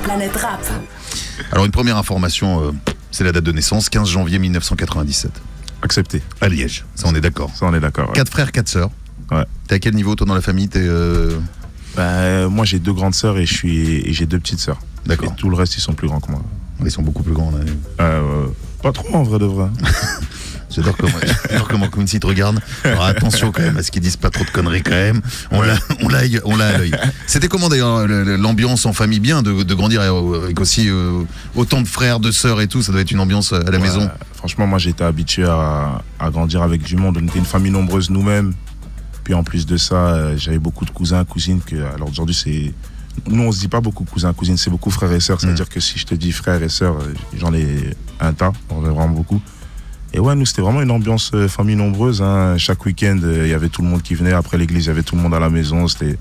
Planète Rap. Alors une première information, c'est la date de naissance, 15 janvier 1997. Accepté. À Liège, ça on est d'accord. Ça on est d'accord. Ouais. 4 frères, 4 sœurs. Ouais. T'es à quel niveau toi dans la famille? Moi j'ai 2 grandes sœurs et j'ai 2 petites sœurs. D'accord. Et tout le reste ils sont plus grands que moi. Ils sont beaucoup plus grands là. Pas trop en vrai de vrai. J'adore comment Quincy te regarde. Alors attention quand même à ce qu'ils disent pas trop de conneries quand même. On l'a à l'œil. C'était comment d'ailleurs l'ambiance en famille, bien de grandir avec aussi autant de frères, de sœurs et tout, ça doit être une ambiance à la maison. Franchement moi j'étais habitué à grandir avec du monde. On était une famille nombreuse nous-mêmes. Puis en plus de ça, j'avais beaucoup de cousins, cousines alors aujourd'hui c'est... Nous on se dit pas beaucoup cousins, cousines, c'est beaucoup frères et sœurs. C'est-à-dire que si je te dis frères et sœurs, j'en ai un tas, j'en ai vraiment beaucoup. Et ouais, nous, c'était vraiment une ambiance famille nombreuse. Hein. Chaque week-end, il y avait tout le monde qui venait. Après l'église, il y avait tout le monde à la maison. C'était...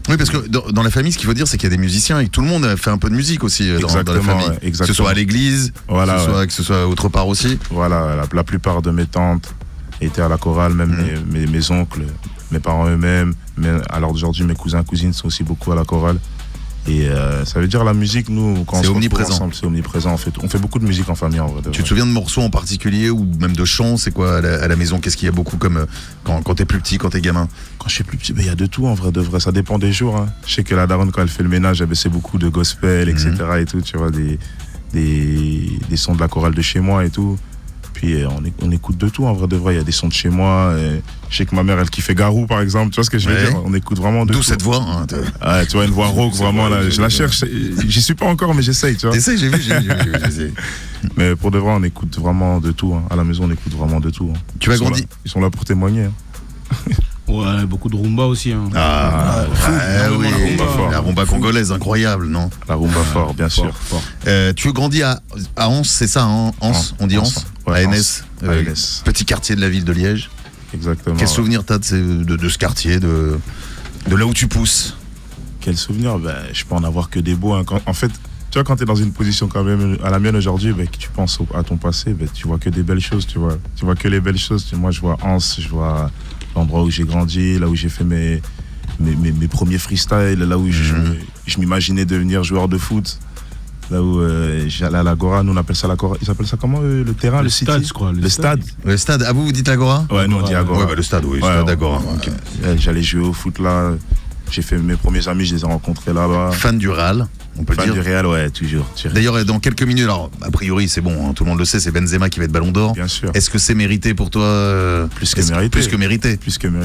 Oui, parce que dans la famille, ce qu'il faut dire, c'est qu'il y a des musiciens et que tout le monde fait un peu de musique aussi dans la famille. Ouais, que ce soit à l'église, voilà, que ce soit autre part aussi. Voilà, la plupart de mes tantes étaient à la chorale, même mes oncles, mes parents eux-mêmes. Mais alors aujourd'hui, mes cousins, cousines sont aussi beaucoup à la chorale. Et ça veut dire la musique, nous, quand on se retrouve ensemble, c'est omniprésent en fait. On fait beaucoup de musique en famille en vrai. Tu te souviens de morceaux en particulier ou même de chants? C'est quoi à la maison? Qu'est-ce qu'il y a beaucoup comme quand t'es plus petit, quand t'es gamin? Quand je suis plus petit, il y a de tout en vrai de vrai. Ça dépend des jours. Hein. Je sais que la daronne quand elle fait le ménage, c'est beaucoup de gospel, etc. Et tout. Tu vois des sons de la chorale de chez moi et tout. Puis on écoute de tout en vrai de vrai. Il y a des sons de chez moi. Je sais que ma mère elle kiffait Garou par exemple. Tu vois ce que je veux dire? On écoute vraiment de tout. D'où cette voix. Hein, tu vois une voix rauque vraiment là. Je la cherche. J'y suis pas encore mais j'essaye. Tu vois. T'essayes, j'ai vu. Mais pour de vrai on écoute vraiment de tout. Hein. À la maison on écoute vraiment de tout. Hein. Tu vas grandir. Ils sont là pour témoigner. Hein. Ouais, beaucoup de rumba aussi. Hein. Oui, la rumba congolaise, incroyable, non? La rumba fort, bien sûr. Fort. Tu grandis à Anse, c'est ça, hein? Anse, on dit Anse, ouais, à NS, petit quartier de la ville de Liège. Exactement. Quel souvenir t'as de ce quartier, de là où tu pousses? Quel souvenir? Je peux en avoir que des beaux. Hein. En fait, tu vois, quand tu es dans une position quand même à la mienne aujourd'hui, que tu penses à ton passé, tu vois que des belles choses, tu vois. Tu vois que les belles choses. Moi, je vois Anse, je vois l'endroit où j'ai grandi, là où j'ai fait mes premiers freestyles, là où je m'imaginais devenir joueur de foot, là où j'allais à l'Agora, nous on appelle ça l'Agora, ils appellent ça comment le terrain, le stade, city, je crois. Le stade. Le stade, ah vous dites Agora? Ouais, nous on dit Agora. Ouais, le stade, oui, stade Agora. Okay. J'allais jouer au foot là, j'ai fait mes premiers amis, je les ai rencontrés là-bas. Fan du Real, on peut le dire. Fan du Real, ouais, toujours. D'ailleurs, dans quelques minutes, alors a priori c'est bon, hein, tout le monde le sait, c'est Benzema qui va être Ballon d'Or. Bien sûr. Est-ce que c'est mérité pour toi? Plus que mérité.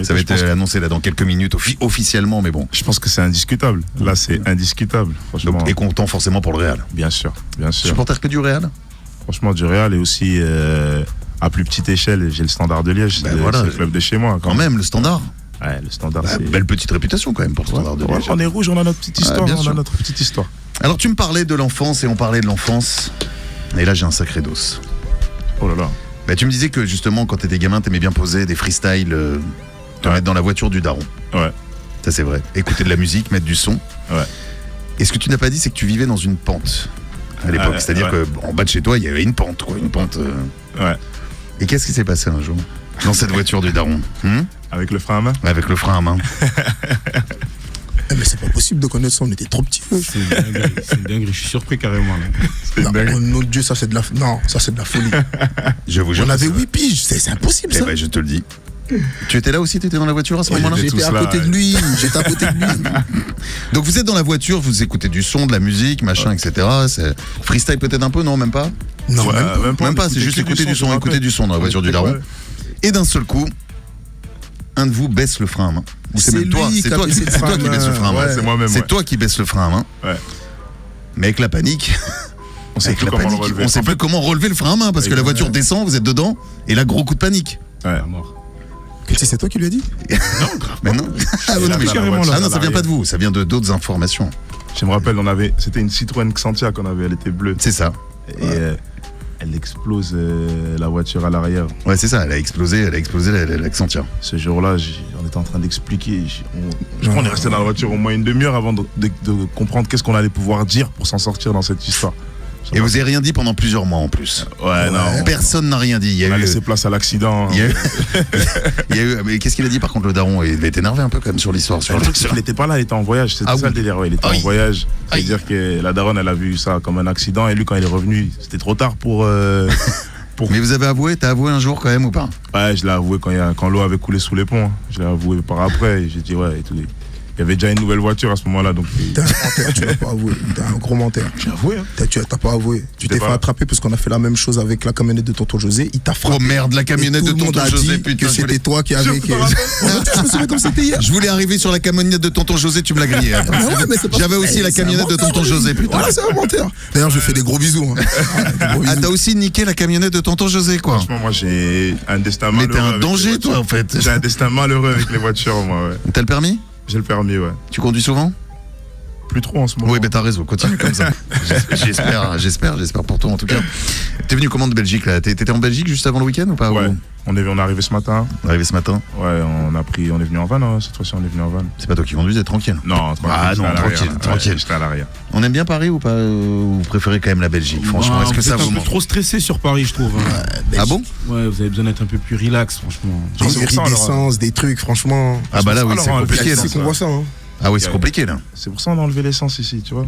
Ça va être annoncé là dans quelques minutes officiellement, mais bon. Je pense que c'est indiscutable. Là, c'est indiscutable, franchement. Donc, et content forcément pour le Real. Bien sûr. Supporter que du Real? Franchement, du Real et aussi à plus petite échelle, j'ai le Standard de Liège, c'est le club de chez moi. Quand même, le Standard. Ouais, le Standard, c'est... Belle petite réputation quand même pour le Standard de Liège. On est rouge, on a notre petite histoire. Alors tu me parlais de l'enfance et on parlait de l'enfance. Et là j'ai un sacré dos. Oh là là. Tu me disais que justement quand t'étais gamin t'aimais bien poser des freestyles, te mettre dans la voiture du daron. Ouais. Ça c'est vrai. Écouter de la musique, mettre du son. Ouais. Et ce que tu n'as pas dit c'est que tu vivais dans une pente à l'époque. C'est-à-dire qu'en bas de chez toi il y avait une pente quoi. Une pente. Ouais. Et qu'est-ce qui s'est passé un jour dans cette voiture du daron? Avec le frein à main? Avec le frein à main. Mais c'est pas possible de connaître ça, on était trop petits. C'est une dinguerie, je suis surpris carrément. Mon Dieu, ça c'est de la folie. Je vous jure. On avait 8 piges, c'est impossible ça. Je te le dis. Tu étais là aussi? Tu étais dans la voiture à ce moment-là? J'étais à côté de lui. Donc vous êtes dans la voiture, vous écoutez du son, de la musique, machin, etc. C'est freestyle peut-être un peu, non? Même pas? Non, même pas, c'est juste écouter du son dans la voiture du daron. Et d'un seul coup, un de vous baisse le frein à main. C'est toi qui baisse le frein à main. C'est moi-même. C'est toi qui baisse le frein à main. Ouais. Mais avec la panique, on sait plus comment relever le frein à main parce que la voiture descend, vous êtes dedans, et là gros coup de panique. Ouais. C'est toi qui lui as dit? Non, grave. Mais non. Non, ça vient pas de vous, ça vient de d'autres informations. Je me rappelle, c'était une Citroën Xantia qu'on avait, elle était bleue. C'est ça. Et elle explose la voiture à l'arrière. Ouais, c'est ça, elle a explosé la Xantia. Ce jour-là, on était en train d'expliquer. Je crois qu'on est resté dans la voiture au moins une demi-heure avant de comprendre qu'est-ce qu'on allait pouvoir dire pour s'en sortir dans cette histoire. Et vous avez rien dit pendant plusieurs mois en plus. Ouais, non. Personne n'a rien dit. Il y On a a eu. laissé place à l'accident. Il y a eu, il y a eu- mais qu'est-ce qu'il a dit par contre le daron? Il était énervé un peu quand même sur l'histoire. Le truc, c'est qu'il n'était pas là, il était en voyage. C'était Ah ça oui. le délire. Ouais, il était Aïe. en voyage. Aïe. C'est-à-dire que la daronne, elle a vu ça comme un accident. Et lui, quand il est revenu, c'était trop tard pour. Mais vous avez avoué, t'as avoué un jour quand même ou pas? Ouais, je l'ai avoué quand l'eau avait coulé sous les ponts. Hein. Je l'ai avoué par après. Et j'ai dit, ouais, et tout. Il y avait déjà une nouvelle voiture à ce moment-là. Donc, T'es un menteur, tu l'as pas avoué. T'es un gros menteur. j'ai avoué. Hein. T'as pas avoué. Tu t'es pas fait là. attraper parce qu'on a fait la même chose avec la camionnette de tonton José. Il t'a frappé. Oh merde, la camionnette Et de tout le monde tonton a José, dit putain. que c'était toi qui avais. Je Je me souviens comme c'était hier. Je voulais arriver sur la camionnette de tonton José, tu me l'as grillé. Ah ouais, mais c'est pas- J'avais aussi Eh, la c'est un camionnette de menteur, tonton lui. José, putain. Voilà, c'est un menteur. D'ailleurs, je fais des gros bisous. Hein. Des gros Ah, bisous. t'as aussi niqué la camionnette de tonton José, quoi. Franchement, moi, j'ai un destin Mais malheureux. t'es un avec les danger, voitures. toi, en fait. J'ai un destin malheureux avec les voitures, moi, ouais. T'as le permis? J'ai le permis, ouais. Tu conduis souvent? Plus trop en ce moment. Oui, mais t'as raison, continue comme ça. J'espère pour toi en tout cas. T'es venu comment de Belgique là? T'étais en Belgique juste avant le week-end ou pas? Ouais. Ou- On est arrivé ce matin. Arrivé ce matin? Ouais, on est venu en van, hein. Cette fois-ci on est venu en van. C'est pas toi qui conduisais, tranquille. Non, tranquille. Ah j'étais non, à l'arrière, tranquille, là. tranquille. Ouais, j'étais à l'arrière. On aime bien Paris ou pas? Ou vous préférez quand même la Belgique, franchement? Bah, Est-ce que vous ça êtes vous un peu manque? trop stressé sur Paris, je trouve. Hein. Ah bon? Ouais, vous avez besoin d'être un peu plus relax, franchement. C'est Des pour ça, alors, iridescences, des trucs, franchement. Ah bah là oui, alors, c'est on va compliqué le là. faire, C'est qu'on voit ça. Hein. Ah oui, c'est compliqué là. C'est pour ça qu'on a enlevé l'essence ici, tu vois.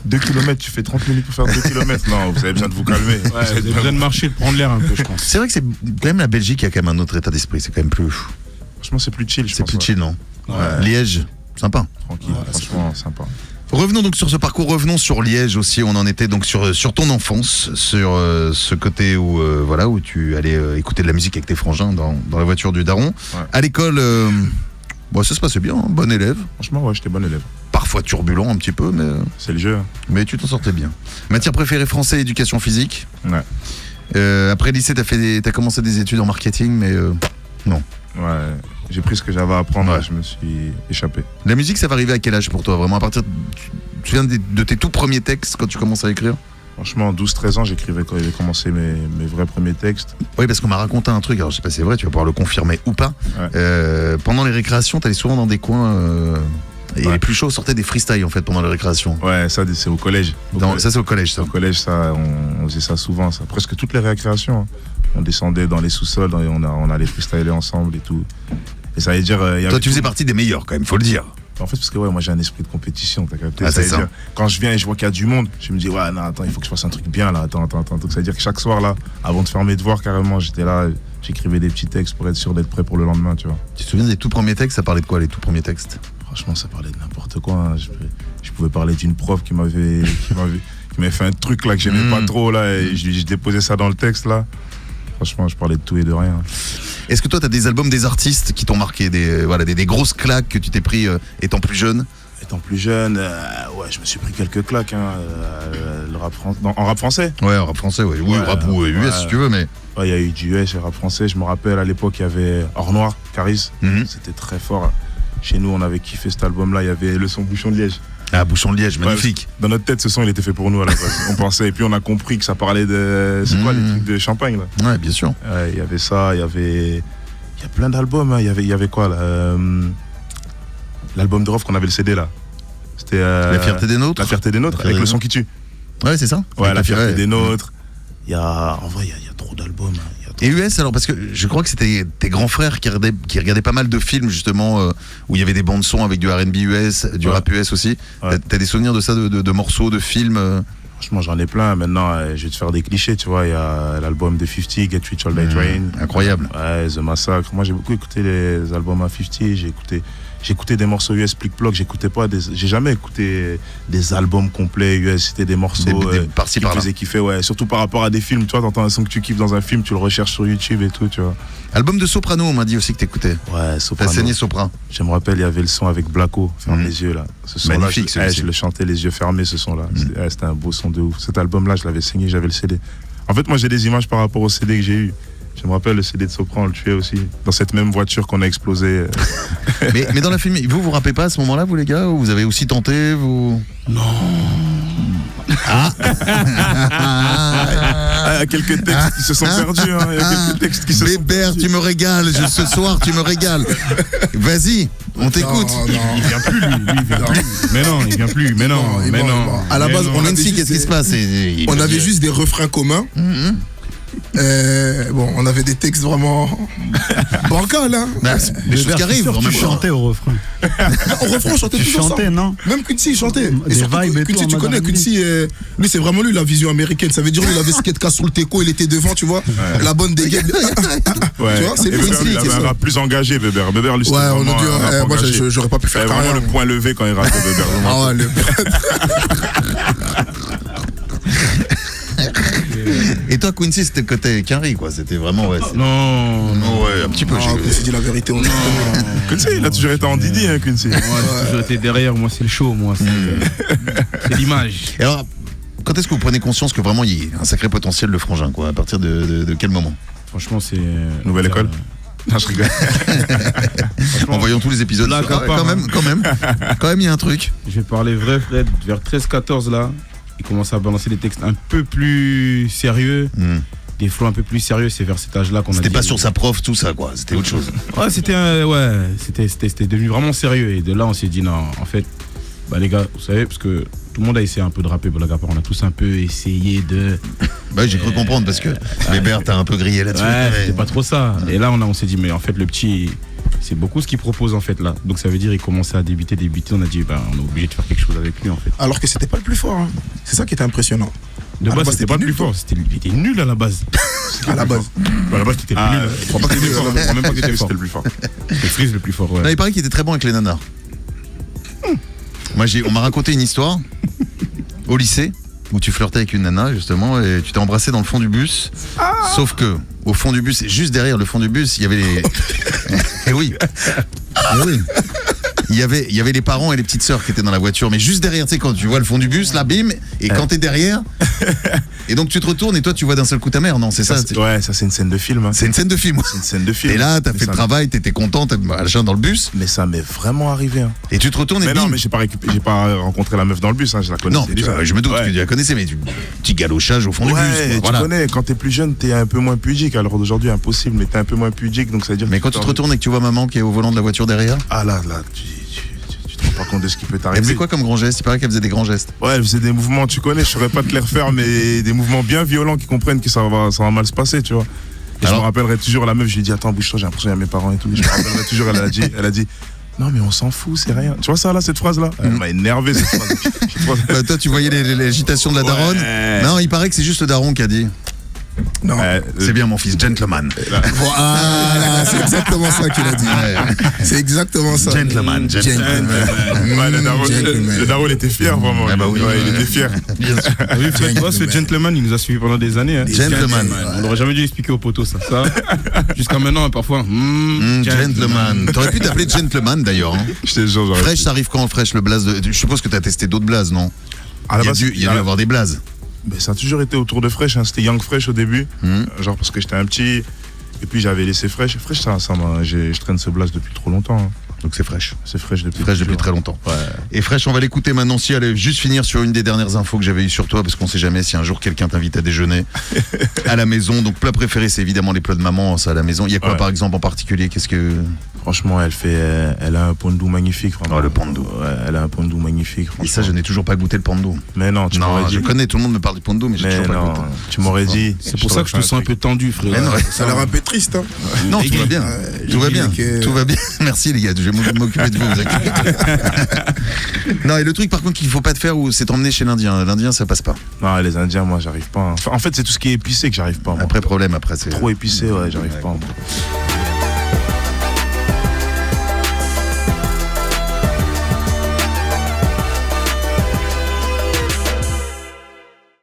2 km, tu fais 30 minutes pour faire 2 km. Non, vous avez besoin de vous calmer. Ouais, vous avez besoin de marcher, de prendre l'air un peu, je pense. C'est vrai que c'est quand même la Belgique qui a quand même un autre état d'esprit. C'est quand même plus. Franchement, c'est plus chill, je C'est pense. plus chill, non? Ouais. Liège, sympa. Tranquille, franchement, sympa. Revenons donc sur ce parcours, revenons sur Liège aussi. On en était donc sur ton enfance, sur ce côté où voilà où tu allais écouter de la musique avec tes frangins dans la voiture du daron. Ouais. À l'école, bon, ça se passait bien, hein, bon élève. Franchement, ouais, j'étais bon élève. Parfois turbulent un petit peu, C'est le jeu. mais tu t'en sortais bien. Matière préférée français, éducation physique. Ouais. Après le lycée, t'as commencé des études en marketing, mais non. Ouais. J'ai pris ce que j'avais à apprendre, Ouais. je me suis échappé. La musique, ça va arriver à quel âge pour toi? Vraiment à partir tu viens de tes tout premiers textes quand tu commences à écrire? Franchement, 12-13 ans, j'écrivais quand j'ai commencé mes vrais premiers textes. Oui, parce qu'on m'a raconté un truc, alors je sais pas si c'est vrai, tu vas pouvoir le confirmer ou pas. Ouais. Pendant les récréations, t'allais souvent dans des coins et Ouais. les plus chauds sortaient des freestyles en fait pendant les récréations. Ouais, ça, c'est au collège. Ça c'est au collège ça. Au collège, ça, on faisait ça souvent, ça. Presque toutes les récréations. Hein. On descendait dans les sous-sols et on allait freestyler ensemble et tout. Et ça veut dire. il y Toi avait tu faisais partie des meilleurs quand même, faut le dire. En fait, parce que ouais, moi j'ai un esprit de compétition, t'as capté. Ah, Ça c'est veut ça. dire, quand je viens et je vois qu'il y a du monde, je me dis, ouais, non, attends, il faut que je fasse un truc bien là, attends. Donc ça veut dire que chaque soir là, avant de faire mes devoirs carrément, j'étais là, j'écrivais des petits textes pour être sûr d'être prêt pour le lendemain, tu vois. Tu te souviens des tout premiers textes, ça parlait de quoi les tout premiers textes? Franchement, ça parlait de n'importe quoi. Hein. Je pouvais parler d'une prof qui m'avait fait un truc là que j'aimais pas trop là, et je déposais ça dans le texte là. Franchement, je parlais de tout et de rien. Est-ce que toi t'as des albums des artistes qui t'ont marqué, des grosses claques que tu t'es pris étant plus jeune? Étant plus jeune, ouais, je me suis pris quelques claques. Hein, en rap français. Ouais, en rap français, ouais. Oui, Ouais, rap ou US ouais. si tu veux, mais. Ouais, il y a eu du US et rap français. Je me rappelle à l'époque, il y avait Or Noir, Caris. Mhm. C'était très fort. Chez nous, on avait kiffé cet album-là. Il y avait le son Bouchon de Liège. Ah, Bouchon de Liège, magnifique. Dans notre tête, ce son, il était fait pour nous à la base. On pensait. Et puis, on a compris que ça parlait de. C'est quoi les trucs de champagne là? Ouais, bien sûr. Ouais, il y avait ça. Il y a plein d'albums. Hein. Il y avait quoi là l'album de Rof qu'on avait le CD là. C'était. La fierté des nôtres. La fierté des nôtres, La fierté avec des le son nôtres. qui tue. Ouais, c'est ça. Ouais, la fierté Ouais. des nôtres. En vrai, il y a trop d'albums. Hein. Il y a trop- Et US, alors, parce que je crois que c'était tes grands frères qui regardaient pas mal de films, justement, où il y avait des bandes son avec du R&B US, du Ouais. rap US aussi. Ouais. T'as des souvenirs de ça, de morceaux, de films Franchement, j'en ai plein. Maintenant, je vais te faire des clichés, tu vois. Il y a l'album de 50, Get Rich All Night Rain. Incroyable. Ouais, The Massacre. Moi, j'ai beaucoup écouté les albums à 50. J'écoutais des morceaux US plic-ploc. J'ai jamais écouté des albums complets US. C'était des morceaux par-ci, qui me par-là. faisaient kiffer. Ouais. Surtout par rapport à des films. Tu vois, t'entends un son que tu kiffes dans un film, tu le recherches sur YouTube et tout, tu vois. Album de Soprano, on m'a dit aussi que t'écoutais. Ouais, T'as Soprano. saigné Sopra. Je me rappelle, il y avait le son avec Blacko, Ferme les yeux là. Ce son-là, Magnifique, celui-ci. je le chantais les yeux fermés, ce son-là. C'était un beau son de ouf. Cet album-là, je l'avais saigné, j'avais le CD. En fait, moi, j'ai des images par rapport au CD que j'ai eu. Je me rappelle le CD de Sopra, on le tuait aussi. Dans cette même voiture qu'on a explosé. mais dans la film, vous rappelez pas à ce moment-là, vous les gars? Ou vous avez aussi tenté vous... Non. Ah, il y a quelques textes qui se sont perdus. Hein. Il y a quelques textes qui se sont Bébert, perdus. tu me régales. Ce soir, tu me régales. Vas-y, on t'écoute. Il vient plus, lui. Il vient plus. Mais non, il vient plus. Mais non, Non, mais bon, non. bon. À la base, on a Nancy, juste qu'est-ce qui des- se passe? On avait juste des refrains communs. Bon, on avait des textes vraiment bancals, hein. Bah, c'est des choses qui arrivent. en Tu même temps. chantais au refrain. Au refrain, on chantait Tu tous chantais, ensemble. non? Même Quincy, il chantait. Des surtout, vibes et tout, Quincy, en tu mode connais, R&B. Quincy, lui, c'est vraiment lui la vision américaine. Ça veut dire, lui, il avait Skate sur le teco, il était devant, tu vois. La bonne dégaine. Ouais. Tu vois, c'est Et lui, Bébert, Quincy, il avait c'est un ça. rap plus engagé, Bébert. Bébert, lui, c'était Ouais, on vraiment a dit, un rap moi, engagé. j'aurais pas pu Il faire avait vraiment carrière. le point levé quand il rappait, Bébert. Ah ouais, Et toi, Quincy, c'était le côté Quinry, quoi. C'était vraiment, ouais. Non, Ouais, un petit peu. Ah, Quincy dit la vérité, on est Quincy, il a toujours été en Didi, hein, Quincy. moi, j'ai toujours été derrière. Moi, c'est le show. Moi, c'est l'image. Et alors, quand est-ce que vous prenez conscience que vraiment il y a un sacré potentiel de frangin, quoi? À partir de quel moment? Franchement, c'est. Nouvelle école. Non, je rigole. En voyant tous les épisodes. Là, Ah ouais, quand même, il y a un truc. Je vais parler vrai, Fred. Vers 13-14, là, il commence à balancer des textes un peu plus sérieux. Des flots un peu plus sérieux. C'est vers cet âge-là qu'on a C'était dit- pas sur sa prof, tout ça, quoi. C'était autre chose. Ouais, c'était devenu vraiment sérieux. Et de là, on s'est dit, non, en fait, bah les gars, vous savez, parce que tout le monde a essayé un peu de rapper, blague à part. On a tous un peu essayé de. Bah, j'ai cru comprendre parce que Bébert t'as un peu grillé là-dessus. Ouais, mais- c'était pas trop ça. Et là, on s'est dit, mais en fait, le petit, c'est beaucoup ce qu'il propose, en fait, là. Donc, ça veut dire, il commençait à débuter. On a dit, ben, on est obligé de faire quelque chose avec lui, en fait. Alors que c'était pas le plus fort, hein. C'est ça qui était impressionnant. De À la base, base, c'était pas le c'était plus nul, fort. Il était nul à la base. À la base. À la base, c'était Ah, nul. Je crois pas que c'était fort. Je crois même pas que c'était fort. C'était le plus fort. C'était Freeze le plus fort, ouais. Non, il paraît qu'il était très bon avec les nanas. Moi, on m'a raconté une histoire au lycée où tu flirtais avec une nana, justement, et tu t'es embrassé dans le fond du bus. Sauf que, au fond du bus, et juste derrière le fond du bus, il y avait les. Eh oui. Eh oui. Il y avait les parents et les petites sœurs qui étaient dans la voiture, mais juste derrière, tu sais, quand tu vois le fond du bus, là, bim, et quand t'es derrière, et donc tu te retournes et toi, tu vois d'un seul coup ta mère, non, c'est ça? Ouais, ça, c'est une scène de film. Hein. C'est une scène de film. C'est une scène de film. Et là, t'as Mais fait le ça- travail, t'étais content, t'es machin dans le bus, Mais ça m'est vraiment arrivé. Hein. et tu te retournes et Mais bim. non, mais j'ai pas rencontré la meuf dans le bus, hein, je la connaissais Non, mais déjà. je me doute Ouais. que tu la connaissais, mais petit galochage au fond du bus. Ouais, quoi, tu voilà. connais, quand t'es plus jeune, t'es un peu moins pudique. Alors d'aujourd'hui, impossible, mais t'es un peu moins pudique, donc ça veut dire. Mais que quand tu te retournes et que tu vois maman qui est au volant de la voiture derrière, Ah là, tu te rends pas compte de ce qui peut elle t'arriver. faisait quoi comme grand geste? Il paraît qu'elle faisait des grands gestes. Ouais, elle faisait des mouvements, tu connais, je saurais pas te les refaire, mais des mouvements bien violents qui comprennent que ça va mal se passer, tu vois. Et je Alors me rappellerai toujours, la meuf, je lui ai dit, attends, bouge-toi, j'ai l'impression qu'il y a mes parents et tout. Je me rappellerai toujours, elle a dit, non, mais on s'en fout, c'est rien. Tu vois ça là, cette phrase-là? Elle m'a énervé, cette phrase. Bah, toi, tu voyais l'agitations de la daronne. Ouais. Non, il paraît que c'est juste le daron qui a dit. Non. C'est bien, mon fils, gentleman. Voilà, c'est exactement ça qu'il a dit. C'est exactement ça. Gentleman, gentleman. Ouais, le daron, il était fier, vraiment. Ah bah oui. Ouais, il était fier. Bien sûr. Ah oui, Fred, toi, ce gentleman, il nous a suivis pendant des années. Hein. Gentleman. On n'aurait jamais dû expliquer aux potos ça. Jusqu'à maintenant, parfois. Gentleman. T'aurais pu t'appeler gentleman d'ailleurs. Hein. Je te jure, j'aurais Fresh, pu. ça arrive quand, Fresh, le blaze de. Je suppose que t'as testé d'autres blazes, non? À la Il y a base, dû y avoir des blazes. mais ça a toujours été autour de Fresh, hein. C'était Young Fresh au début, genre parce que j'étais un petit, et puis j'avais laissé Fresh. Fresh, je traîne ce blast depuis trop longtemps. Hein. Donc c'est Fresh. C'est Fresh depuis Fresh depuis toujours. très longtemps. Ouais. Et Fresh, on va l'écouter maintenant. Si allez juste finir sur une des dernières infos que j'avais eues sur toi, parce qu'on sait jamais si un jour quelqu'un t'invite à déjeuner à la maison. Donc plat préféré, c'est évidemment les plats de maman, ça à la maison. Il y a quoi Ouais. par exemple en particulier? Qu'est-ce que Franchement, elle a un pondou magnifique. Vraiment. Oh, le pondou. Ouais, elle a un pondou magnifique. Et ça, je n'ai toujours pas goûté le pando. Mais non, tu m'aurais Non, dit. je connais. Tout le monde me parle du pando, mais j'ai Mais toujours pas non, goûté. tu m'aurais dit. C'est pour ça que je te sens un peu tendu, frère. Mais non, ouais. Ça a l'air un peu triste, hein. Non, tout va bien. Tout va bien. que- Tout va bien. Merci les gars. Je vais m'occuper de vous. Vous inquiétez pas. Non, et le truc par contre qu'il faut pas te faire, c'est t'emmener chez l'Indien. L'Indien, ça passe pas. Non, les Indiens, moi, j'arrive pas. Hein. Enfin, en fait, c'est tout ce qui est épicé que j'arrive pas. Moi. Après problème, après c'est. Trop épicé, ouais, j'arrive pas. Moi.